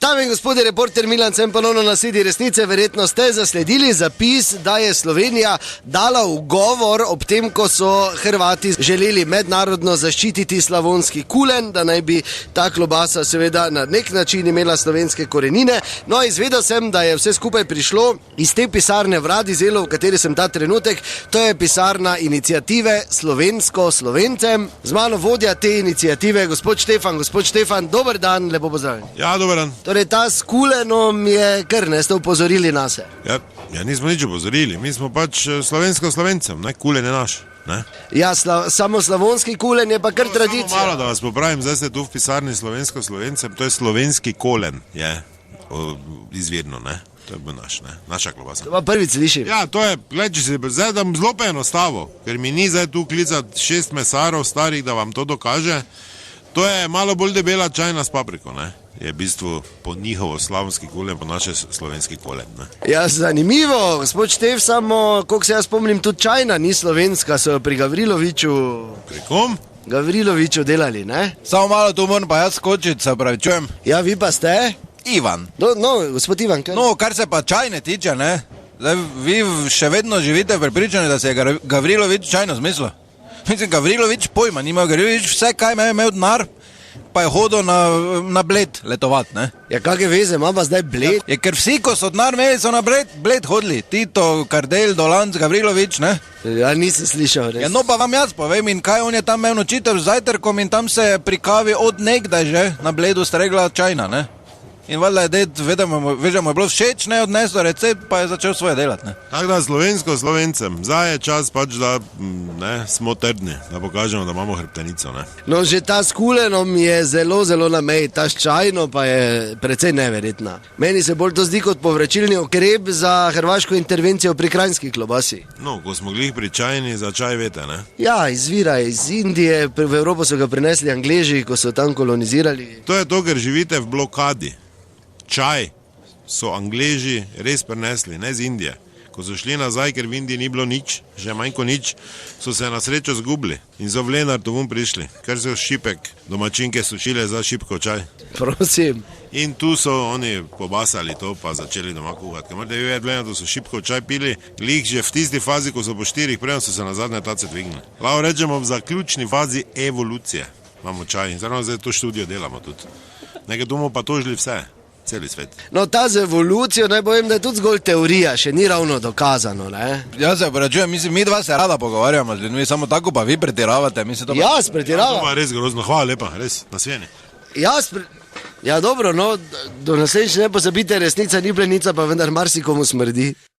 Dame in gospodje, reporter Milan sem ponovno na Sedi resnice. Verjetno ste zasledili zapis, da je Slovenija dala ugovor ob tem, ko so Hrvati želeli mednarodno zaščititi slavonski kulen, da naj bi ta klobasa seveda na nek način imela slovenske korenine. No, izvedel sem, da je vse skupaj prišlo iz te pisarne v Radizelu, v kateri sem ta trenutek. To je pisarna iniciative Slovensko Slovencem. Z mano vodja te iniciative, gospod Štefan. Gospod Štefan, dober dan, lepo pozdravljen. Ja, dober dan. Torej, ta s kulenom je kar, ne ste upozorili nase. Ja, nismo nič upozorili, mi smo pač Slovensko Slovencem, ne, kulen je naš. Ne? Ja, samo slavonski kulen je pa kar tradicija. Samo malo, da vas popravim, zdaj ste tu v pisarni Slovensko Slovencem, to je slovenski kolen, je izvirno, ne. To je bil naš, ne, naša klobasa. To pa prvič slišim. Ja, to je, gledaj, če si zdaj dam zelo enostavno, ker mi ni zdaj tu klicati 6 mesarov starih, da vam to dokaže. To je malo bolj debela čajna s papriko, ne. Je v bistvu po njihovo slavonski kulen, po naše slovenski kolen, ne. Ja, zanimivo, gospod Štef, samo, koliko se jaz spomnim, tudi čajna ni slovenska, so jo pri Gavriloviču... Pri kom? Gavriloviču delali, ne? Samo malo tu moram pa jaz skočiti, se pravi, čujem. Ja, vi pa ste? Ivan. No, gospod Ivan, kaj? No, kar se pa čajne tiče, ne? Zdaj, vi še vedno živite v prepričanju, da se je Gavrilovič čajno zmislil. Mislim, Gavrilovič pojma, nima Gavrilovič vse, kaj imel denar, pa je hodil na Bled letovat, ne? Ja, kakve veze, ima pa zdaj Bled? Je, ker vsi, ko so denar imeli, so na Bled hodili. Tito, Kardel, Dolanc, Gavrilovič, ne? Ja, nisem slišal, res. Ja, no pa vam jaz povem, in kaj on je tam imel nočitev z zajtrkom in tam se je pri kavi od nekdaj že na Bledu stregla čajna, ne? In valjda je ded, vedemo, je bilo všeč, ne, odnesel recept, pa je začel svoje delati, ne. Tako da Slovensko Slovencem, zdaj je čas pač, da smo trdni, da pokažemo, da imamo hrbtenico, ne. No, že ta s kulenom je zelo, zelo na meji, ta s čajno pa je precej neverjetna. Meni se bolj to zdi kot povračilni ukrep za hrvaško intervencijo pri kranjski klobasi. No, ko smo glih pri čajni, za čaj vete, ne. Ja, izvira iz Indije, v Evropo so ga prinesli Angleži, ko so tam kolonizirali. To je to, ker živite v blokadi. Čaj so Angleži res prinesli, ne z Indije. Ko so šli nazaj, ker v Indiji ni bilo nič, že manjko nič, so se na srečo zgubili in so v Lenartu prišli, ker so šipek domačinke sušile za šipko čaj. Prosim. In tu so oni pobasali to, pa začeli doma kuhati. Ker morate vedeti, v Lenartu so šipko čaj pili, glih že v tisti fazi, ko so po 4, preden so se na zadnje tace dvignili. Lahko rečemo, v zaključni fazi evolucije imamo čaj in zdaj to študijo delamo tudi. Nekaj bomo pa tožili vse. Celi svet. No, ta z evolucijo, naj povem, da je tudi zgolj teorija, še ni ravno dokazano, ne? Ja, se vračujem, mislim, mi dva se rada pogovarjamo z ljudmi, samo tako pa vi pretiravate, mislim, to pa... Jaz pretiravam. To pa res grozno, hvala lepa, res, nasvijenje. Ja, dobro, no, do naslednjič ne pozabite, resnica ni plenica, pa vendar marsikomu smrdi.